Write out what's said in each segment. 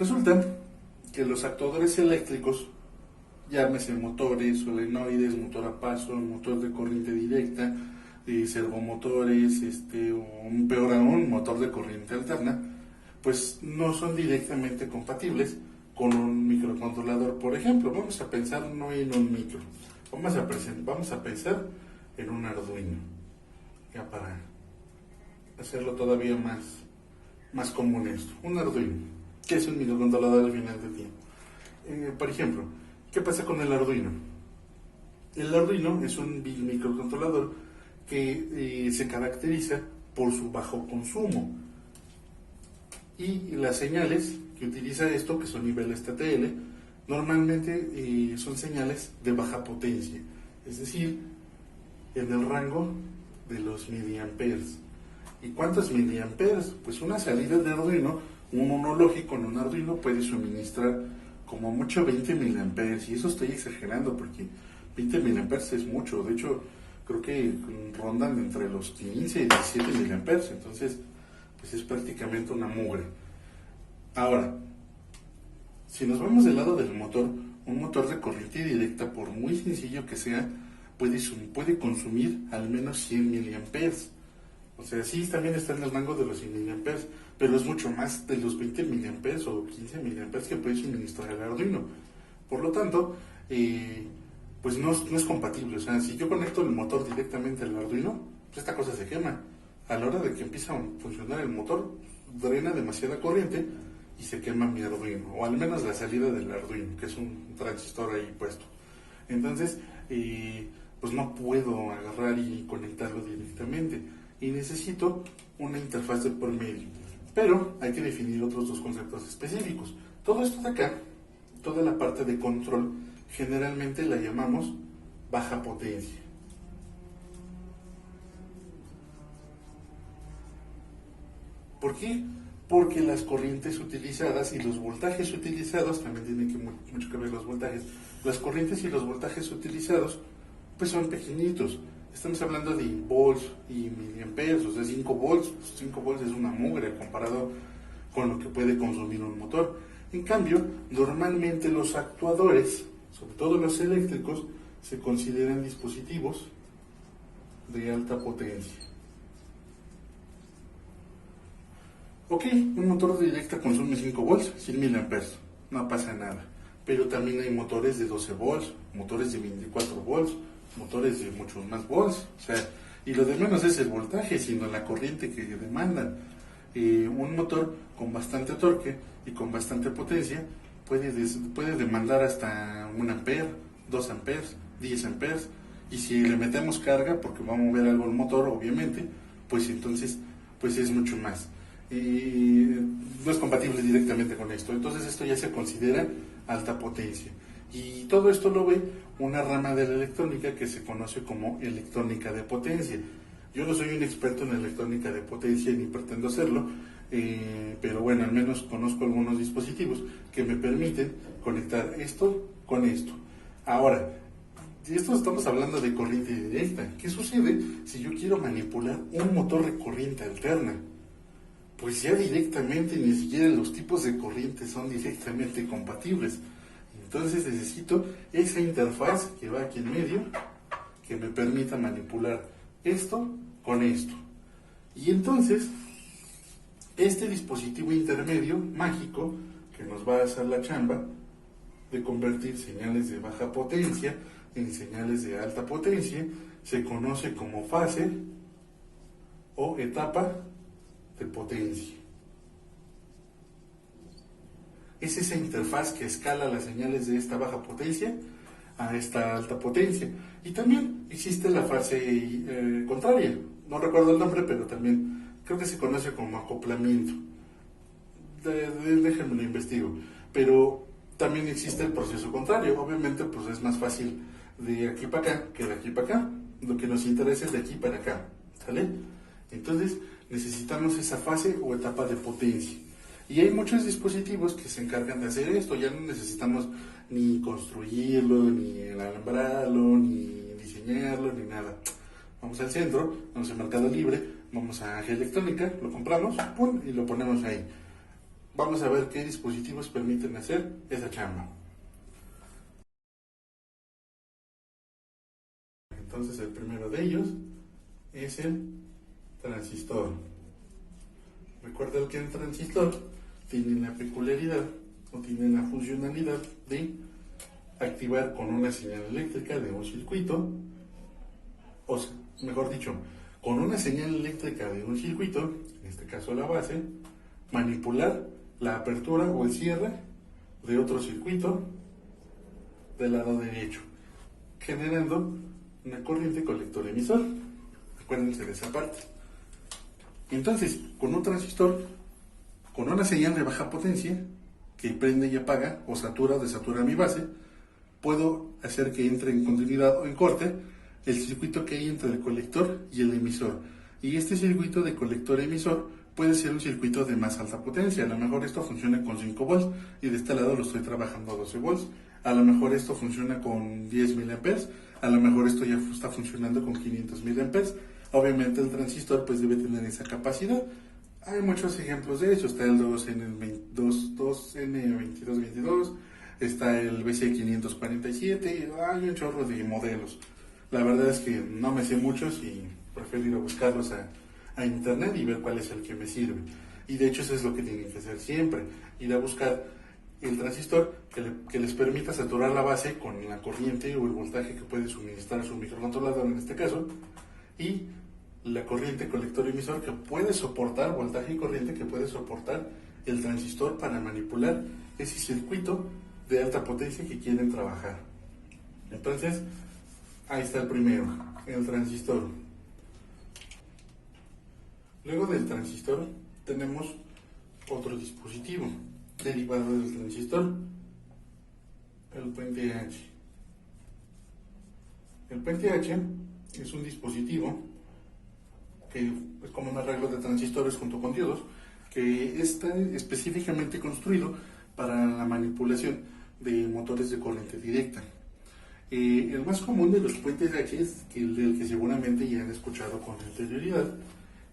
Resulta que los actuadores eléctricos, llámese motores, solenoides, motor a paso, motor de corriente directa, servomotores, o peor aún, motor de corriente alterna, pues no son directamente compatibles con un microcontrolador. Por ejemplo, vamos a pensar no en un micro, vamos a pensar en un Arduino, ya para hacerlo todavía más común esto. Un Arduino, que es un microcontrolador al final del día. Por ejemplo, ¿qué pasa con el Arduino? El Arduino es un microcontrolador que se caracteriza por su bajo consumo, y las señales que utiliza esto, que son niveles TTL, normalmente son señales de baja potencia, es decir, en el rango de los miliamperes. ¿Y cuántos miliamperes? Pues una salida de Arduino, un uno lógico en un Arduino puede suministrar como mucho 20 miliamperes, y eso estoy exagerando porque 20 miliamperes es mucho. De hecho, creo que rondan entre los 15 y 17 miliamperes, entonces pues es prácticamente una mugre. Ahora, si nos vamos del lado del motor, un motor de corriente directa, por muy sencillo que sea, puede consumir al menos 100 miliamperes. O sea, sí, también está en el rango de los 100 miliamperes, pero es mucho más de los 20 miliamperes o 15 miliamperes que puede suministrar el Arduino. Por lo tanto, pues no es compatible. O sea, si yo conecto el motor directamente al Arduino, pues esta cosa se quema. A la hora de que empieza a funcionar el motor, drena demasiada corriente y se quema mi Arduino, o al menos la salida del Arduino, que es un transistor ahí puesto. Entonces, pues no puedo agarrar y conectarlo directamente, y necesito una interfaz de por medio. Pero hay que definir otros dos conceptos específicos. Todo esto de acá, toda la parte de control, generalmente la llamamos baja potencia. ¿Por qué? Porque las corrientes utilizadas y los voltajes utilizados, también tienen mucho que ver los voltajes, las corrientes y los voltajes utilizados, pues son pequeñitos. Estamos hablando de volts y miliamperes, o sea, 5 volts. 5 volts es una mugre comparado con lo que puede consumir un motor. En cambio, normalmente los actuadores, sobre todo los eléctricos, se consideran dispositivos de alta potencia. Ok, un motor de directa consume 5 volts, 100 miliamperes, no pasa nada. Pero también hay motores de 12 volts, motores de 24 volts, motores de muchos más volts. O sea, y lo de menos es el voltaje, sino la corriente que demandan. Un motor con bastante torque y con bastante potencia puede demandar hasta 1 ampere, 2 amperes, 10 amperes. Y si le metemos carga, porque va a mover algo el motor, obviamente, pues entonces pues es mucho más. No es compatible directamente con esto. Entonces esto ya se considera alta potencia. Y todo esto lo ve una rama de la electrónica que se conoce como electrónica de potencia. Yo no soy un experto en electrónica de potencia ni pretendo serlo, pero bueno, al menos conozco algunos dispositivos que me permiten conectar esto con esto. Ahora, esto estamos hablando de corriente directa. ¿Qué sucede si yo quiero manipular un motor de corriente alterna? Pues ya directamente ni siquiera los tipos de corriente son directamente compatibles. Entonces necesito esa interfaz que va aquí en medio, que me permita manipular esto con esto. Y entonces, este dispositivo intermedio mágico, que nos va a hacer la chamba de convertir señales de baja potencia en señales de alta potencia, se conoce como fase o etapa de potencia. Es esa interfaz que escala las señales de esta baja potencia a esta alta potencia. Y también existe la fase contraria. No recuerdo el nombre, pero también creo que se conoce como acoplamiento. Déjenme lo investigo. Pero también existe el proceso contrario. Obviamente, pues es más fácil de aquí para acá que de aquí para acá. Lo que nos interesa es de aquí para acá. ¿Sale? Entonces, necesitamos esa fase o etapa de potencia. Y hay muchos dispositivos que se encargan de hacer esto. Ya no necesitamos ni construirlo, ni alambrarlo, ni diseñarlo, ni nada. Vamos al centro, vamos al Mercado Libre, vamos a Electrónica, lo compramos, ¡pum!, y lo ponemos ahí. Vamos a ver qué dispositivos permiten hacer esa chamba. Entonces el primero de ellos es el transistor. Recuerda que el transistor tiene la peculiaridad o tiene la funcionalidad de activar con una señal eléctrica de un circuito, o mejor dicho, con una señal eléctrica de un circuito, en este caso la base, manipular la apertura o el cierre de otro circuito del lado derecho, generando una corriente colector-emisor. Acuérdense de esa parte. Entonces, con un transistor, con una señal de baja potencia, que prende y apaga, o satura o desatura mi base, puedo hacer que entre en continuidad o en corte el circuito que hay entre el colector y el emisor. Y este circuito de colector-emisor puede ser un circuito de más alta potencia. A lo mejor esto funciona con 5 volts y de este lado lo estoy trabajando a 12 volts. A lo mejor esto funciona con 10 miliamperes. A lo mejor esto ya está funcionando con 500 miliamperes. Obviamente el transistor pues debe tener esa capacidad. Hay muchos ejemplos de eso. Está el 2N2222, está el BC547, hay un chorro de modelos. La verdad es que no me sé muchos y prefiero ir a buscarlos a internet y ver cuál es el que me sirve. Y de hecho eso es lo que tienen que hacer siempre, ir a buscar el transistor que les permita saturar la base con la corriente o el voltaje que puede suministrar su microcontrolador en este caso, y la corriente colector-emisor que puede soportar, voltaje y corriente que puede soportar el transistor para manipular ese circuito de alta potencia que quieren trabajar. Entonces, ahí está el primero, el transistor. Luego del transistor tenemos otro dispositivo derivado del transistor, el puente H. El puente H es un dispositivo que es como un arreglo de transistores junto con diodos, que está específicamente construido para la manipulación de motores de corriente directa. El más común de los puentes H, del que seguramente ya han escuchado con anterioridad,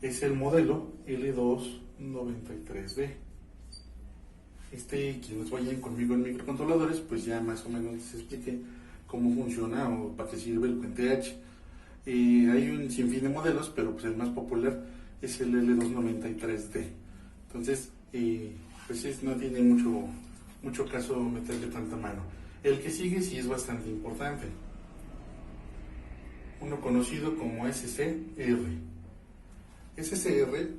es el modelo L293D. Quienes vayan conmigo en microcontroladores, pues ya más o menos les expliqué cómo funciona o para qué sirve el puente H. Hay un sinfín de modelos, pero pues el más popular es el L293D. Entonces, pues no tiene mucho caso meterle tanta mano. El que sigue sí es bastante importante. Uno conocido como SCR. SCR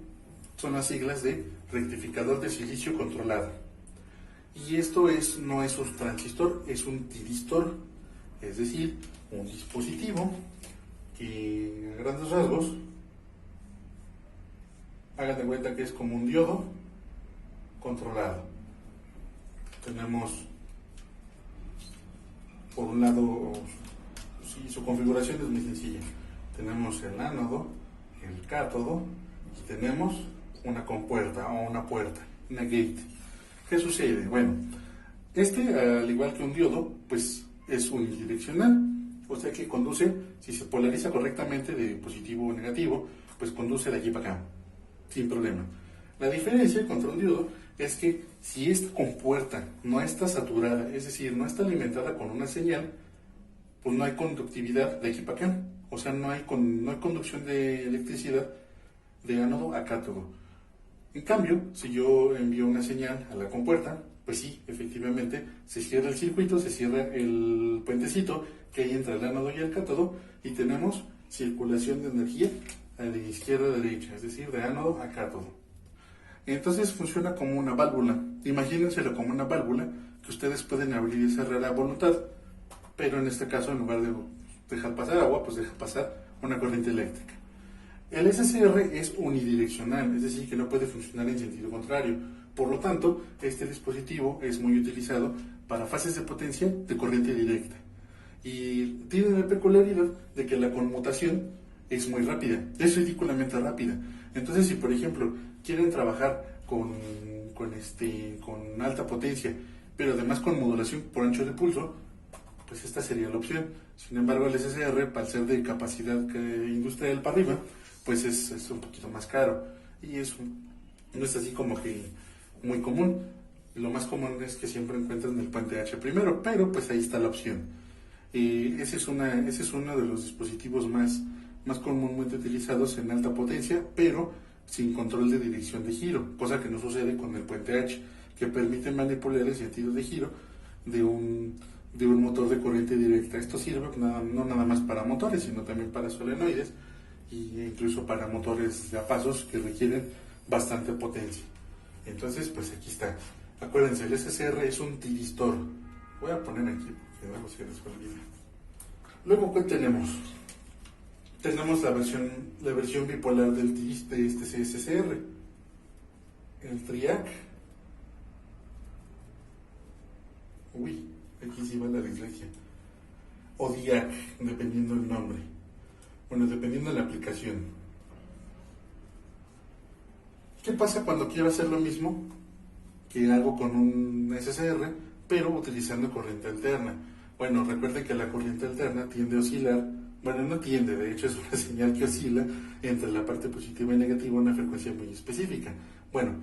son las siglas de rectificador de silicio controlado. Y esto no es un transistor, es un tiristor, es decir, un dispositivo que a grandes rasgos, hagan de cuenta que es como un diodo controlado. Tenemos por un lado, su configuración es muy sencilla. Tenemos el ánodo, el cátodo y tenemos una compuerta o una puerta, una gate. ¿Qué sucede? Bueno, al igual que un diodo, pues es unidireccional, o sea que conduce, si se polariza correctamente de positivo o negativo, pues conduce de aquí para acá, sin problema. La diferencia contra un diodo es que si esta compuerta no está saturada, es decir, no está alimentada con una señal, pues no hay conductividad de aquí para acá, o sea, no hay conducción de electricidad de ánodo a cátodo. En cambio, si yo envío una señal a la compuerta, pues sí, efectivamente, se cierra el circuito, se cierra el puentecito que hay entre el ánodo y el cátodo y tenemos circulación de energía de izquierda a derecha, es decir, de ánodo a cátodo. Entonces funciona como una válvula. Imagínenselo como una válvula que ustedes pueden abrir y cerrar a voluntad, pero en este caso, en lugar de dejar pasar agua, pues deja pasar una corriente eléctrica. El SCR es unidireccional, es decir, que no puede funcionar en sentido contrario. Por lo tanto, este dispositivo es muy utilizado para fases de potencia de corriente directa. Y tiene la peculiaridad de que la conmutación es muy rápida, es ridículamente rápida. Entonces, si por ejemplo quieren trabajar con alta potencia, pero además con modulación por ancho de pulso, pues esta sería la opción. Sin embargo, el SCR, para ser de capacidad industrial para arriba, pues es un poquito más caro y no es así como que muy común. Lo más común es que siempre encuentran el puente H primero, pero pues ahí está la opción. Ese es uno de los dispositivos más comúnmente utilizados en alta potencia, pero sin control de dirección de giro, cosa que no sucede con el puente H, que permite manipular el sentido de giro de un motor de corriente directa. Esto sirve no nada más para motores, sino también para solenoides e incluso para motores de a pasos que requieren bastante potencia. Entonces, pues aquí está. Acuérdense, el SCR es un tiristor. Voy a poner aquí porque luego se les olvida. Luego, ¿qué tenemos? Tenemos la versión bipolar de este SCR, el TRIAC. Uy, aquí sí va la dislexia. O DIAC, dependiendo del nombre. Bueno, dependiendo de la aplicación. ¿Qué pasa cuando quiero hacer lo mismo que hago con un SCR, pero utilizando corriente alterna? Bueno, recuerden que la corriente alterna tiende a oscilar, bueno, no tiende, de hecho es una señal que oscila entre la parte positiva y negativa a una frecuencia muy específica. Bueno,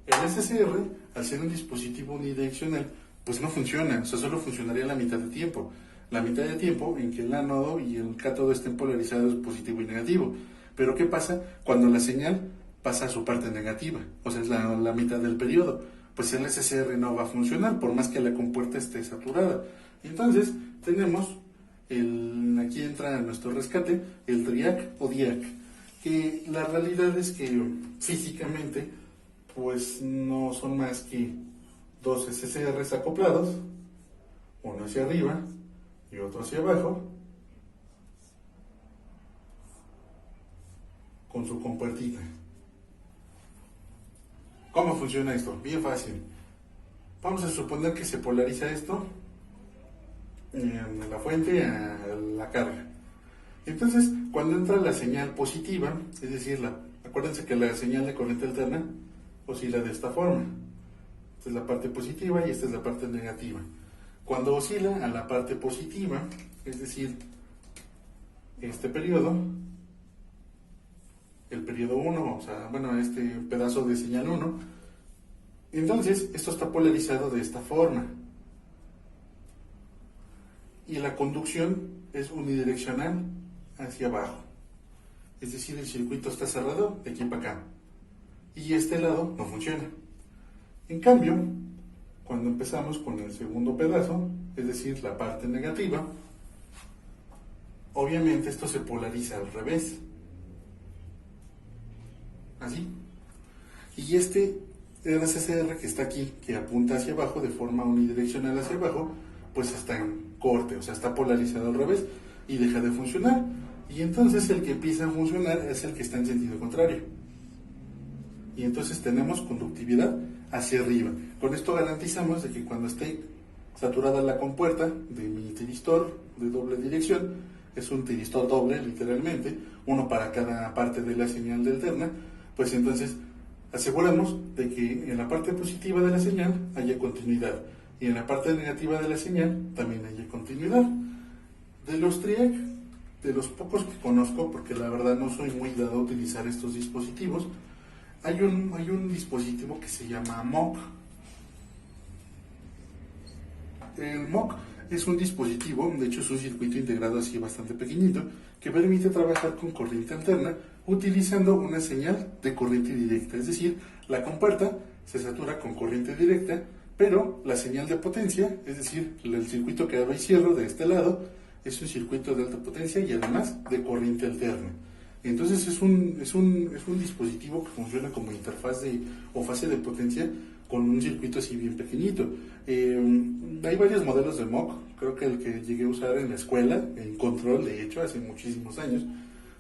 el SCR, al ser un dispositivo unidireccional, pues no funciona, o sea, solo funcionaría la mitad de tiempo. La mitad de tiempo en que el ánodo y el cátodo estén polarizados positivo y negativo. Pero ¿qué pasa cuando la señal pasa a su parte negativa? O sea, es la mitad del periodo. Pues el SCR no va a funcionar, por más que la compuerta esté saturada. Entonces, tenemos, aquí entra nuestro rescate, el TRIAC o DIAC, que la realidad es que físicamente, pues no son más que dos SCRs acoplados, uno hacia arriba y otro hacia abajo, con su compuertita. ¿Cómo funciona esto? Bien fácil. Vamos a suponer que se polariza esto de la fuente a la carga. Entonces, cuando entra la señal positiva, es decir, acuérdense que la señal de corriente alterna oscila de esta forma. Esta es la parte positiva y esta es la parte negativa. Cuando oscila a la parte positiva, es decir, este periodo, el periodo 1, o sea, bueno, este pedazo de señal 1, entonces esto está polarizado de esta forma. Y la conducción es unidireccional hacia abajo. Es decir, el circuito está cerrado de aquí para acá. Y este lado no funciona. En cambio, cuando empezamos con el segundo pedazo, es decir, la parte negativa, obviamente esto se polariza al revés. Así. Y este RCCR que está aquí, que apunta hacia abajo de forma unidireccional hacia abajo, pues está en corte, o sea, está polarizado al revés y deja de funcionar. Y entonces el que empieza a funcionar es el que está en sentido contrario. Y entonces tenemos conductividad hacia arriba. Con esto garantizamos de que cuando esté saturada la compuerta de mi tiristor de doble dirección, es un tiristor doble literalmente, uno para cada parte de la señal de alterna, pues entonces aseguramos de que en la parte positiva de la señal haya continuidad y en la parte negativa de la señal también haya continuidad. De los TRIAC, de los pocos que conozco, porque la verdad no soy muy dado a utilizar estos dispositivos, hay un dispositivo que se llama MOC. El MOC es un dispositivo, de hecho es un circuito integrado así bastante pequeñito, que permite trabajar con corriente alterna utilizando una señal de corriente directa, es decir, la compuerta se satura con corriente directa, pero la señal de potencia, es decir, el circuito que abro y cierro de este lado, es un circuito de alta potencia y además de corriente alterna. Entonces es un dispositivo que funciona como interfaz o fase de potencia con un circuito así bien pequeñito. Hay varios modelos de MOC, creo que el que llegué a usar en la escuela, en control de hecho, hace muchísimos años,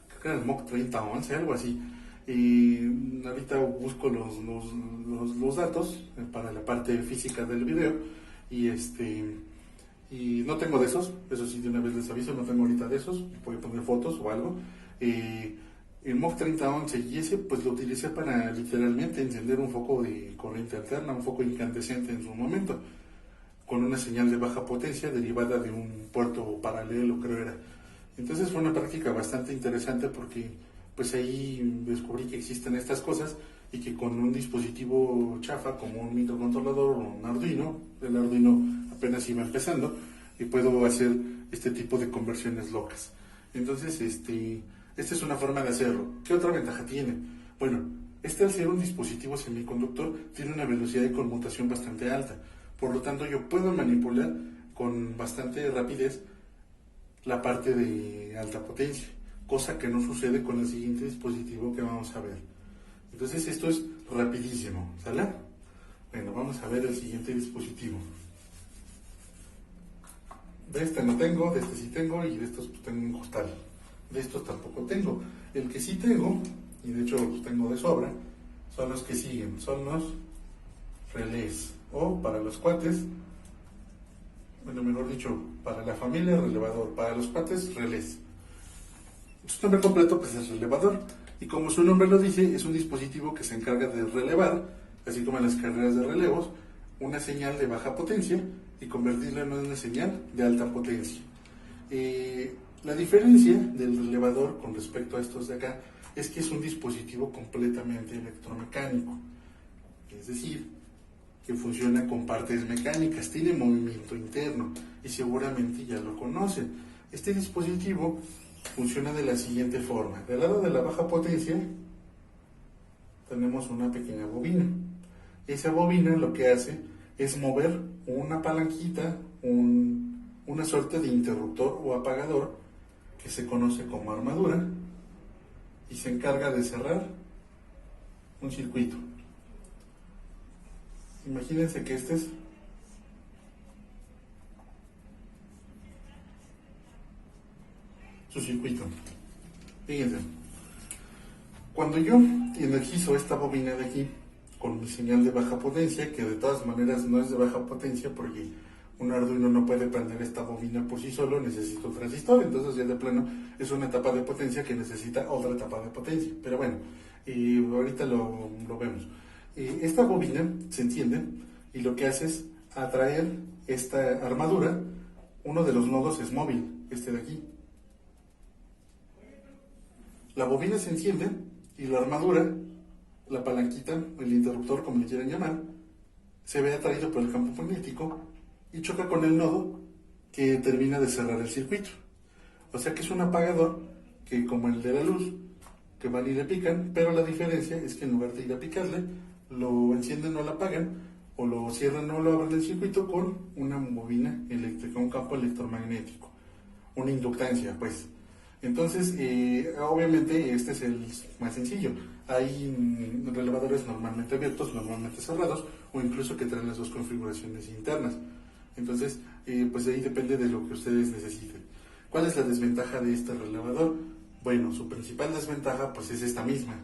creo que era el MOC 3011, algo así. Y ahorita busco los datos para la parte física del video y no tengo de esos, eso sí de una vez les aviso, no tengo ahorita de esos, voy a poner fotos o algo. El MOC 3011 y ese pues lo utilicé para literalmente encender un foco de corriente alterna, un foco incandescente en su momento, con una señal de baja potencia derivada de un puerto paralelo, creo era. Entonces fue una práctica bastante interesante porque pues ahí descubrí que existen estas cosas y que con un dispositivo chafa como un microcontrolador o un Arduino, el Arduino apenas iba empezando, y puedo hacer este tipo de conversiones locas. Entonces, esta es una forma de hacerlo. ¿Qué otra ventaja tiene? Bueno, al ser un dispositivo semiconductor, tiene una velocidad de conmutación bastante alta. Por lo tanto, yo puedo manipular con bastante rapidez la parte de alta potencia, cosa que no sucede con el siguiente dispositivo que vamos a ver. Entonces, esto es rapidísimo, ¿sale? Bueno, vamos a ver el siguiente dispositivo. De este no tengo, de este sí tengo, y de estos pues tengo un costal. De estos tampoco tengo. El que sí tengo, y de hecho los tengo de sobra, son los que siguen, son los relés, o para los cuates, bueno, mejor dicho, para la familia relevador, para los cuates relés. Su nombre completo pues es relevador, y como su nombre lo dice, es un dispositivo que se encarga de relevar, así como en las carreras de relevos, una señal de baja potencia y convertirla en una señal de alta potencia. La diferencia del relevador con respecto a estos de acá es que es un dispositivo completamente electromecánico, es decir, que funciona con partes mecánicas, tiene movimiento interno y seguramente ya lo conocen. Este dispositivo funciona de la siguiente forma. Del lado de la baja potencia tenemos una pequeña bobina. Esa bobina lo que hace es mover una palanquita, una suerte de interruptor o apagador que se conoce como armadura y se encarga de cerrar un circuito. Imagínense que este es su circuito. Fíjense, cuando yo energizo esta bobina de aquí con mi señal de baja potencia, que de todas maneras no es de baja potencia porque un Arduino no puede prender esta bobina por sí solo, necesita un transistor, entonces ya de plano es una etapa de potencia que necesita otra etapa de potencia. Pero bueno, ahorita lo vemos. Esta bobina se enciende y lo que hace es atraer esta armadura. Uno de los nodos es móvil, este de aquí. La bobina se enciende y la armadura, la palanquita, el interruptor, como le quieran llamar, se ve atraído por el campo magnético y choca con el nodo que termina de cerrar el circuito. O sea que es un apagador que, como el de la luz, que van y le pican, pero la diferencia es que en lugar de ir a picarle, lo encienden o lo apagan, o lo cierran o lo abren el circuito con una bobina eléctrica, un campo electromagnético, una inductancia, pues. Entonces, obviamente este es el más sencillo. Hay relevadores normalmente abiertos, normalmente cerrados, o incluso que traen las dos configuraciones internas. Entonces, pues ahí depende de lo que ustedes necesiten. ¿Cuál es la desventaja de este relevador? Bueno, su principal desventaja pues es esta misma.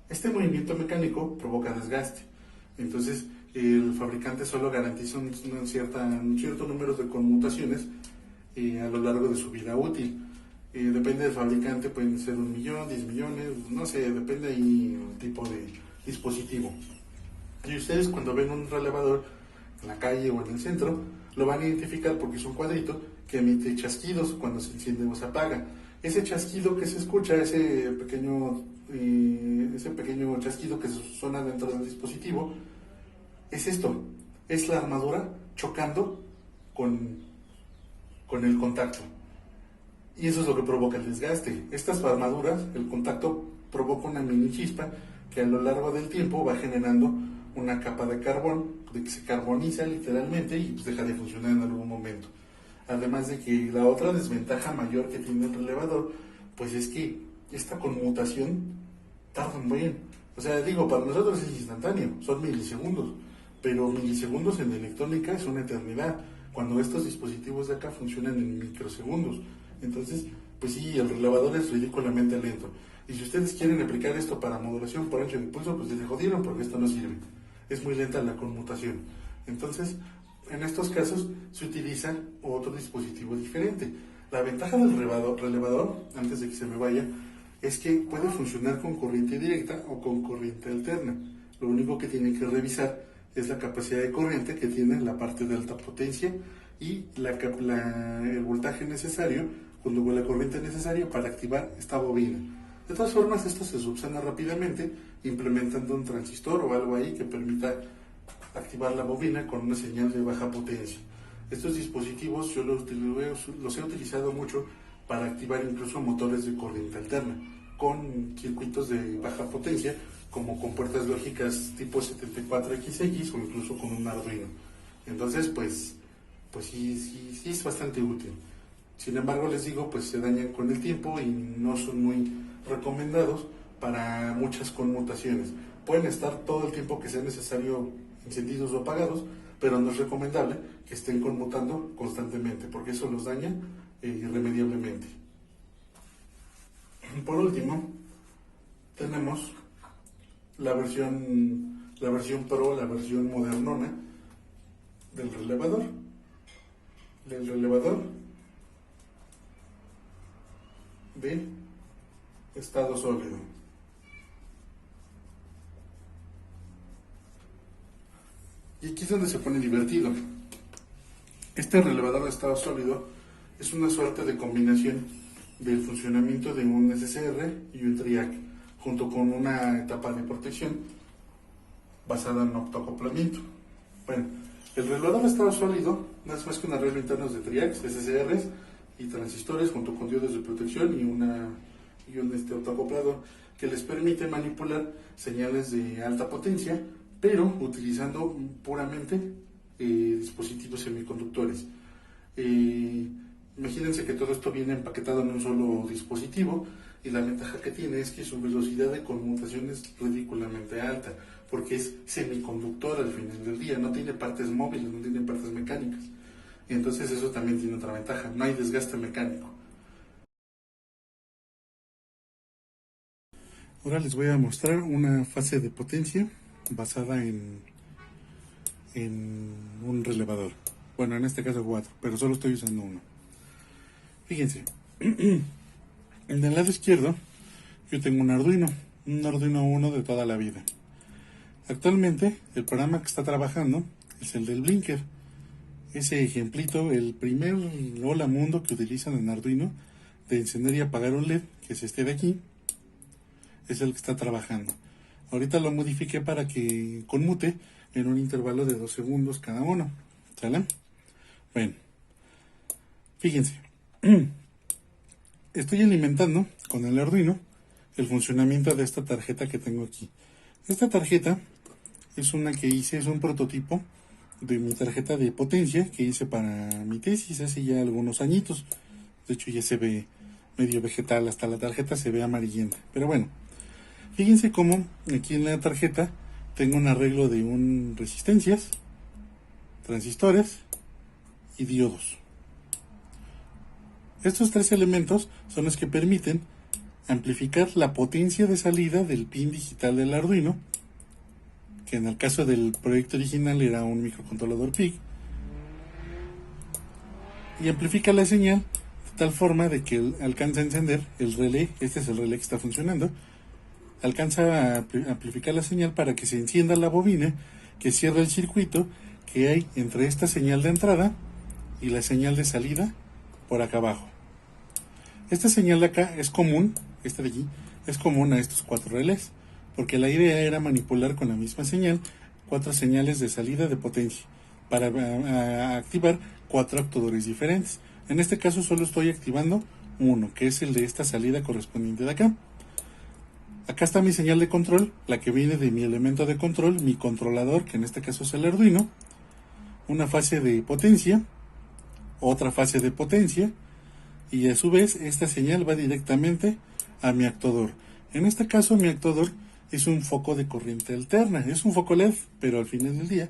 Este movimiento mecánico provoca desgaste. Entonces, el fabricante solo garantiza un cierto número de conmutaciones a lo largo de su vida útil. Depende del fabricante, pueden ser 1 millón, 10 millones, no sé, depende ahí el tipo de dispositivo. Y ustedes cuando ven un relevador en la calle o en el centro, lo van a identificar porque es un cuadrito que emite chasquidos cuando se enciende o se apaga. Ese chasquido que se escucha, ese pequeño chasquido que suena dentro del dispositivo, es esto, es la armadura chocando con el contacto. Y eso es lo que provoca el desgaste. Estas armaduras, el contacto provoca una mini chispa que a lo largo del tiempo va generando una capa de carbón, de que se carboniza literalmente y pues deja de funcionar en algún momento. Además de que la otra desventaja mayor que tiene el relevador, pues es que esta conmutación tarda muy bien. O sea, digo, para nosotros es instantáneo, son milisegundos, pero milisegundos en electrónica es una eternidad, cuando estos dispositivos de acá funcionan en microsegundos. Entonces, pues sí, el relevador es ridículamente lento. Y si ustedes quieren aplicar esto para modulación por ancho de impulso, pues se jodieron porque esto no sirve. Es muy lenta la conmutación. Entonces, en estos casos se utiliza otro dispositivo diferente. La ventaja del relevador, antes de que se me vaya, es que puede funcionar con corriente directa o con corriente alterna. Lo único que tienen que revisar es la capacidad de corriente que tiene la parte de alta potencia y el voltaje necesario, junto con la corriente necesaria para activar esta bobina. De todas formas, esto se subsana rápidamente implementando un transistor o algo ahí que permita activar la bobina con una señal de baja potencia. Estos dispositivos yo los he utilizado mucho para activar incluso motores de corriente alterna con circuitos de baja potencia, como con puertas lógicas tipo 74XX o incluso con un Arduino. Entonces, pues sí es bastante útil. Sin embargo, les digo, pues se dañan con el tiempo y no son muy recomendados para muchas conmutaciones. Pueden estar todo el tiempo que sea necesario encendidos o apagados, pero no es recomendable que estén conmutando constantemente, porque eso los daña irremediablemente. Por último, tenemos la versión Pro, la versión modernona del relevador. De estado sólido. Y aquí es donde se pone divertido. Este relevador de estado sólido es una suerte de combinación del funcionamiento de un SSR y un TRIAC, junto con una etapa de protección basada en octoacoplamiento. Bueno, el relevador de estado sólido no es más que un arreglo interno de TRIACs, SSRs y transistores junto con diodos de protección y un autoacoplador que les permite manipular señales de alta potencia, pero utilizando puramente dispositivos semiconductores. Imagínense que todo esto viene empaquetado en un solo dispositivo, y la ventaja que tiene es que su velocidad de conmutación es ridículamente alta, porque es semiconductor al final del día, no tiene partes móviles, no tiene partes mecánicas. Entonces eso también tiene otra ventaja, no hay desgaste mecánico. Ahora les voy a mostrar una fase de potencia basada en un relevador. Bueno, en este caso 4, pero solo estoy usando uno. Fíjense, en el lado izquierdo yo tengo un Arduino 1 de toda la vida. Actualmente el programa que está trabajando es el del Blinker. Ese ejemplito, el primer hola mundo que utilizan en Arduino de encender y apagar un LED, que es este de aquí, es el que está trabajando. Ahorita lo modifiqué para que conmute en un intervalo de 2 segundos cada uno. ¿Sale? Bueno, fíjense. Estoy alimentando con el Arduino el funcionamiento de esta tarjeta que tengo aquí. Esta tarjeta es una que hice, es un prototipo de mi tarjeta de potencia que hice para mi tesis hace ya algunos añitos. De hecho ya se ve medio vegetal, hasta la tarjeta se ve amarillenta. Pero bueno, fíjense cómo aquí en la tarjeta tengo un arreglo de resistencias, transistores y diodos. Estos 3 elementos son los que permiten amplificar la potencia de salida del pin digital del Arduino, que en el caso del proyecto original era un microcontrolador PIC, y amplifica la señal de tal forma de que alcanza a encender el relé. Este es el relé que está funcionando. Alcanza a amplificar la señal para que se encienda la bobina que cierra el circuito que hay entre esta señal de entrada y la señal de salida por acá abajo. Esta señal de acá es común, esta de aquí, es común a estos 4 relés, porque la idea era manipular con la misma señal 4 señales de salida de potencia para activar 4 actuadores diferentes. En este caso solo estoy activando uno, que es el de esta salida correspondiente de acá. Acá está mi señal de control, la que viene de mi elemento de control, mi controlador, que en este caso es el Arduino, una fase de potencia, otra fase de potencia, y a su vez esta señal va directamente a mi actuador. En este caso mi actuador es un foco de corriente alterna, es un foco LED, pero al final del día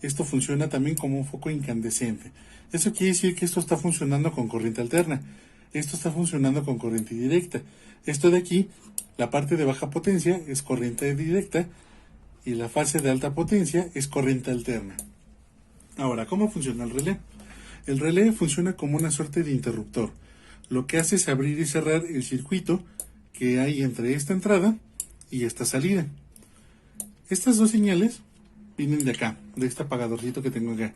esto funciona también como un foco incandescente. Eso quiere decir que esto está funcionando con corriente alterna, esto está funcionando con corriente directa. Esto de aquí, la parte de baja potencia es corriente directa y la fase de alta potencia es corriente alterna. Ahora, ¿cómo funciona el relé? El relé funciona como una suerte de interruptor. Lo que hace es abrir y cerrar el circuito que hay entre esta entrada y esta salida. Estas 2 señales vienen de acá, de este apagadorcito que tengo acá.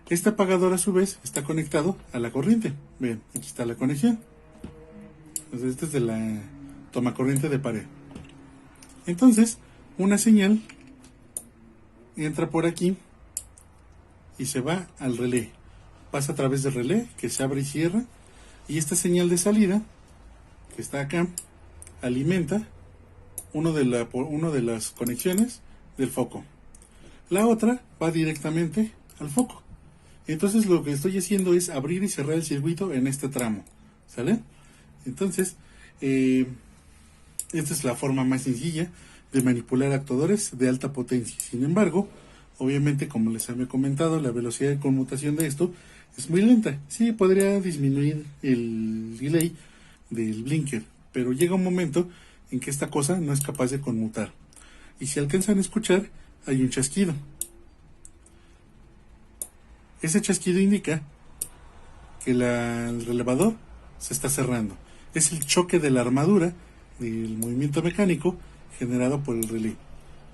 Este apagador a su vez está conectado a la corriente. Vean, aquí está la conexión. Entonces esta es toma corriente de pared. Entonces, una señal entra por aquí y se va al relé. Pasa a través del relé, que se abre y cierra, y esta señal de salida, que está acá, alimenta uno de las conexiones del foco. La otra va directamente al foco. Entonces lo que estoy haciendo es abrir y cerrar el circuito en este tramo, ¿sale? Entonces, esta es la forma más sencilla de manipular actuadores de alta potencia. Sin embargo, obviamente, como les había comentado, la velocidad de conmutación de esto es muy lenta. Sí, podría disminuir el delay del blinker, pero llega un momento en que esta cosa no es capaz de conmutar. Y si alcanzan a escuchar, hay un chasquido. Ese chasquido indica que el relevador se está cerrando. Es el choque de la armadura del movimiento mecánico generado por el relé.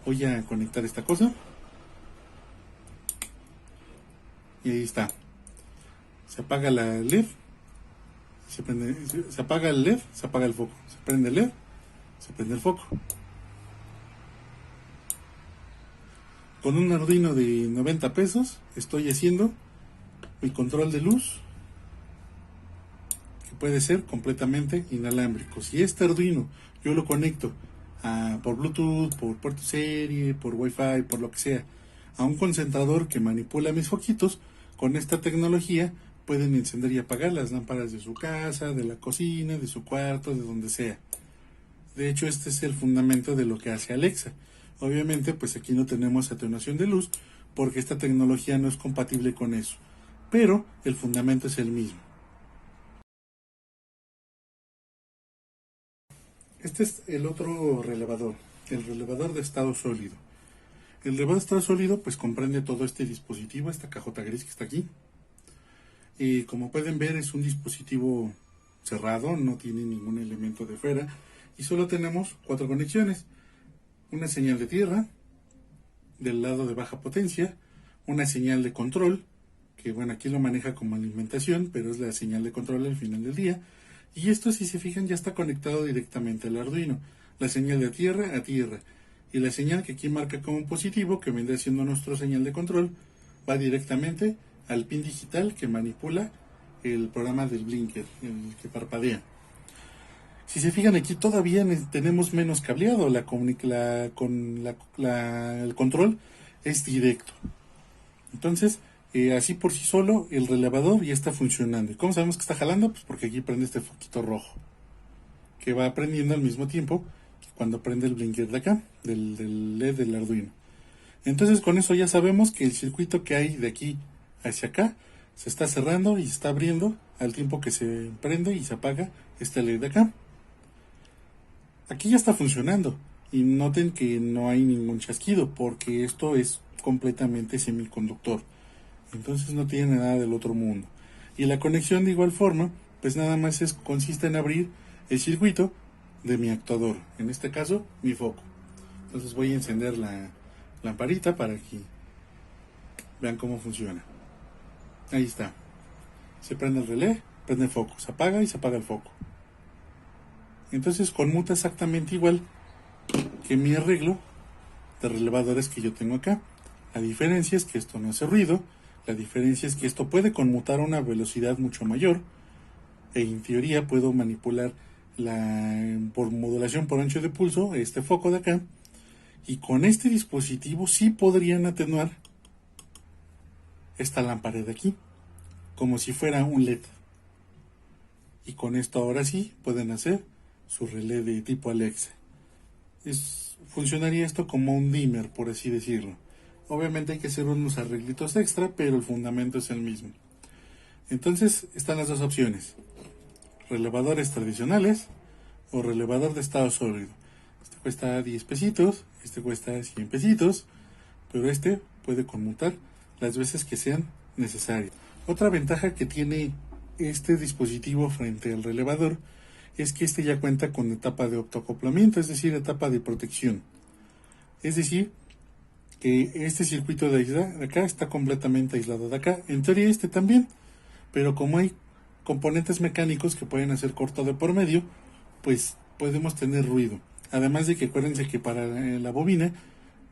Voy a conectar esta cosa. Y ahí está. Se apaga la LED. Se apaga el LED, se apaga el foco. Se prende el LED, se prende el foco. Con un Arduino de 90 pesos estoy haciendo mi control de luz, que puede ser completamente inalámbrico. Si este Arduino yo lo conecto por Bluetooth, por puerto serie, por Wi-Fi, por lo que sea, a un concentrador que manipula mis foquitos, con esta tecnología pueden encender y apagar las lámparas de su casa, de la cocina, de su cuarto, de donde sea. De hecho, este es el fundamento de lo que hace Alexa. Obviamente, pues aquí no tenemos atenuación de luz porque esta tecnología no es compatible con eso. Pero el fundamento es el mismo. Este es el otro relevador, el relevador de estado sólido. El relevador de estado sólido pues comprende todo este dispositivo, esta cajota gris que está aquí. Y como pueden ver es un dispositivo cerrado, no tiene ningún elemento de fuera y solo tenemos 4 conexiones. Una señal de tierra del lado de baja potencia, una señal de control, que bueno, aquí lo maneja como alimentación, pero es la señal de control al final del día. Y esto, si se fijan, ya está conectado directamente al Arduino. La señal de tierra a tierra. Y la señal que aquí marca como positivo, que vendrá siendo nuestra señal de control, va directamente al pin digital que manipula el programa del blinker, el que parpadea. Si se fijan aquí todavía tenemos menos cableado, el control es directo. Entonces, así por sí solo el relevador ya está funcionando. ¿Y cómo sabemos que está jalando? Pues porque aquí prende este foquito rojo, que va prendiendo al mismo tiempo que cuando prende el blinker de acá, del LED del Arduino. Entonces con eso ya sabemos que el circuito que hay de aquí hacia acá se está cerrando y se está abriendo al tiempo que se prende y se apaga este LED de acá. Aquí ya está funcionando y noten que no hay ningún chasquido porque esto es completamente semiconductor. Entonces no tiene nada del otro mundo. Y la conexión de igual forma, pues nada más consiste en abrir el circuito de mi actuador. En este caso, mi foco. Entonces voy a encender la lamparita para que vean cómo funciona. Ahí está. Se prende el relé, prende el foco. Se apaga y se apaga el foco. Entonces conmuta exactamente igual que mi arreglo de relevadores que yo tengo acá. La diferencia es que esto no hace ruido. La diferencia es que esto puede conmutar a una velocidad mucho mayor e en teoría puedo manipular por modulación por ancho de pulso este foco de acá y con este dispositivo sí podrían atenuar esta lámpara de aquí como si fuera un LED y con esto ahora sí pueden hacer su relé de tipo Alexa. Funcionaría esto como un dimmer, por así decirlo. Obviamente hay que hacer unos arreglitos extra, pero el fundamento es el mismo. Entonces están las dos opciones: relevadores tradicionales o relevador de estado sólido. Este cuesta 10 pesitos, este cuesta 100 pesitos, pero este puede conmutar las veces que sean necesarias. Otra ventaja que tiene este dispositivo frente al relevador es que este ya cuenta con etapa de optoacoplamiento, es decir, etapa de protección. Es decir, que este circuito de acá está completamente aislado de acá. En teoría este también, pero como hay componentes mecánicos que pueden hacer corto de por medio, pues podemos tener ruido. Además de que acuérdense que para la bobina,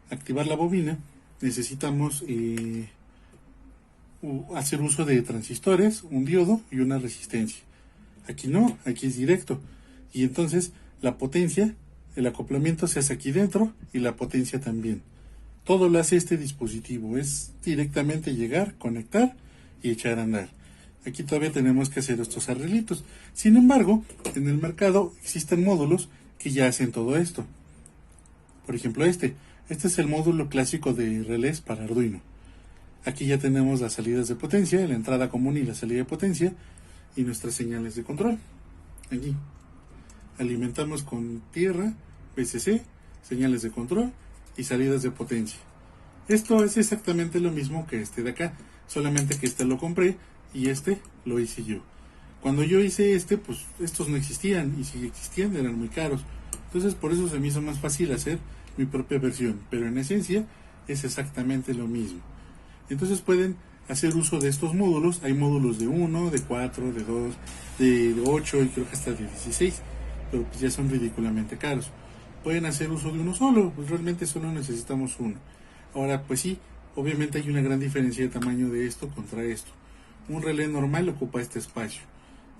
activar la bobina, necesitamos hacer uso de transistores, un diodo y una resistencia. Aquí no, aquí es directo. Y entonces la potencia, el acoplamiento se hace aquí dentro y la potencia también. Todo lo hace este dispositivo, es directamente llegar, conectar y echar a andar. Aquí todavía tenemos que hacer estos arreglitos. Sin embargo, en el mercado existen módulos que ya hacen todo esto. Por ejemplo, este es el módulo clásico de relés para Arduino. Aquí ya tenemos las salidas de potencia, la entrada común y la salida de potencia y nuestras señales de control. Aquí alimentamos con tierra, VCC, señales de control y salidas de potencia. Esto es exactamente lo mismo que este de acá, solamente que este lo compré y este lo hice yo. Cuando yo hice este, pues estos no existían, y si existían eran muy caros. Entonces por eso se me hizo más fácil hacer mi propia versión, pero en esencia es exactamente lo mismo. Entonces pueden hacer uso de estos módulos. Hay módulos de 1, de 4, de 2, de 8 y creo que hasta de 16, pero pues ya son ridículamente caros. Pueden hacer uso de uno solo, pues realmente solo necesitamos uno. Ahora, pues sí, obviamente hay una gran diferencia de tamaño de esto contra esto. Un relé normal ocupa este espacio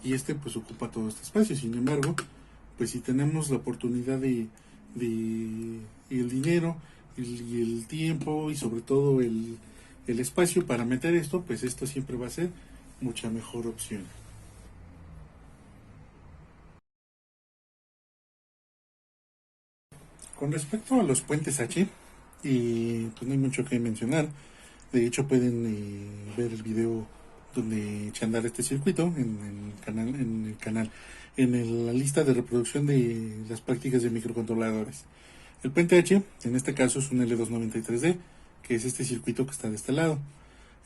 y este pues ocupa todo este espacio. Sin embargo, pues si tenemos la oportunidad y el dinero y el tiempo y sobre todo el espacio para meter esto, pues esto siempre va a ser mucha mejor opción. Con respecto a los puentes H, pues no hay mucho que mencionar. De hecho, pueden ver el video donde eché a andar este circuito en la lista de reproducción de las prácticas de microcontroladores. El puente H, en este caso, es un L293D, que es este circuito que está de este lado.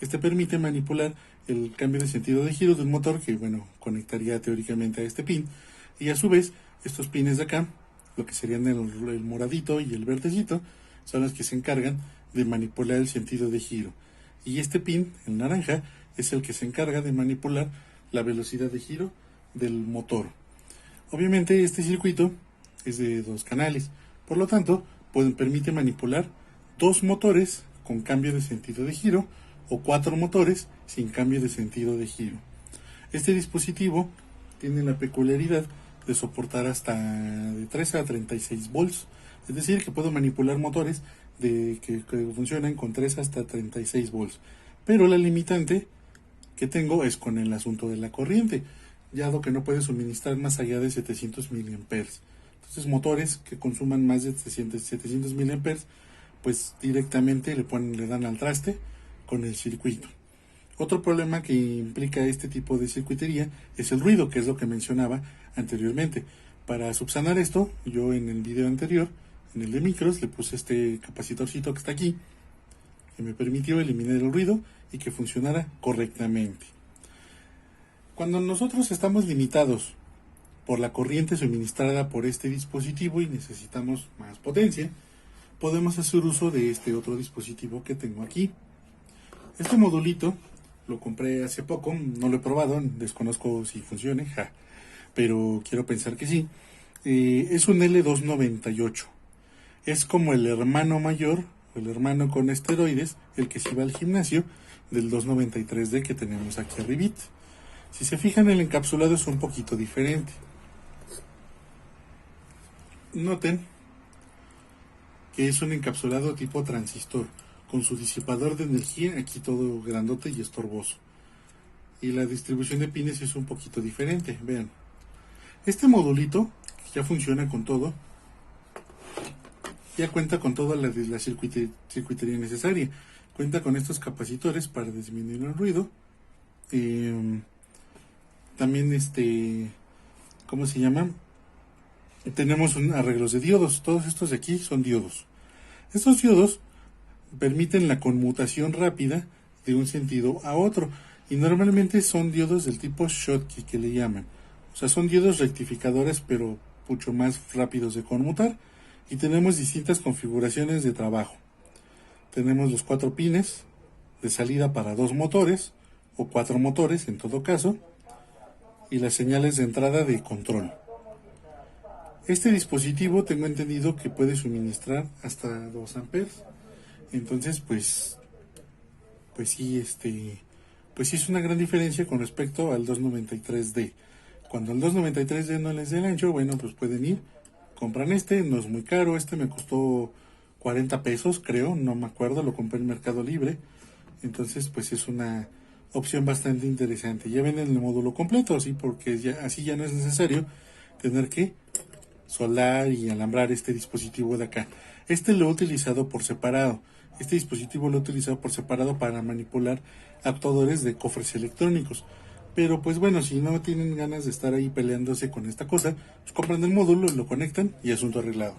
Este permite manipular el cambio de sentido de giro de un motor que, bueno, conectaría teóricamente a este pin. Y a su vez, estos pines de acá, lo que serían el moradito y el verdecito, son los que se encargan de manipular el sentido de giro. Y este pin, el naranja, es el que se encarga de manipular la velocidad de giro del motor. Obviamente este circuito es de 2 canales, por lo tanto permite manipular 2 motores con cambio de sentido de giro o 4 motores sin cambio de sentido de giro. Este dispositivo tiene la peculiaridad de soportar hasta de 3 a 36 volts, es decir, que puedo manipular motores que funcionan con 3 hasta 36 volts. Pero la limitante que tengo es con el asunto de la corriente, dado que no puede suministrar más allá de 700 miliamperes. Entonces motores que consuman más de 700 miliamperes, pues directamente le dan al traste con el circuito. Otro problema que implica este tipo de circuitería es el ruido, que es lo que mencionaba anteriormente. Para subsanar esto, yo en el video anterior, en el de micros, le puse este capacitorcito que está aquí, que me permitió eliminar el ruido y que funcionara correctamente. Cuando nosotros estamos limitados por la corriente suministrada por este dispositivo y necesitamos más potencia, podemos hacer uso de este otro dispositivo que tengo aquí. Este modulito lo compré hace poco, no lo he probado, desconozco si funcione, pero quiero pensar que sí. Es un L298. Es como el hermano mayor, el hermano con esteroides, el que se va al gimnasio, del 293D que tenemos aquí arribita. Si se fijan, el encapsulado es un poquito diferente. Noten que es un encapsulado tipo transistor, con su disipador de energía aquí todo grandote y estorboso. Y la distribución de pines es un poquito diferente, vean. Este modulito, que ya funciona con todo, ya cuenta con toda la circuitería necesaria. Cuenta con estos capacitores para disminuir el ruido. También ¿cómo se llama? Tenemos arreglos de diodos. Todos estos de aquí son diodos. Estos diodos permiten la conmutación rápida de un sentido a otro. Y normalmente son diodos del tipo Schottky, que le llaman. O sea, son diodos rectificadores, pero mucho más rápidos de conmutar. Y tenemos distintas configuraciones de trabajo. Tenemos los 4 pines de salida para 2 motores, o 4 motores en todo caso, y las señales de entrada de control. Este dispositivo tengo entendido que puede suministrar hasta 2 amperes. Entonces, pues sí, pues sí es una gran diferencia con respecto al 293D. Cuando el 293D no les dé el ancho, bueno, pues pueden ir, compran este, no es muy caro, este me costó 40 pesos, creo, no me acuerdo, lo compré en Mercado Libre. Entonces, pues es una opción bastante interesante. Ya venden el módulo completo, así porque así ya no es necesario tener que soldar y alambrar este dispositivo de acá. Este lo he utilizado por separado. Este dispositivo lo he utilizado por separado para manipular actuadores de cofres electrónicos. Pero pues bueno, si no tienen ganas de estar ahí peleándose con esta cosa, pues compran el módulo, lo conectan y asunto arreglado.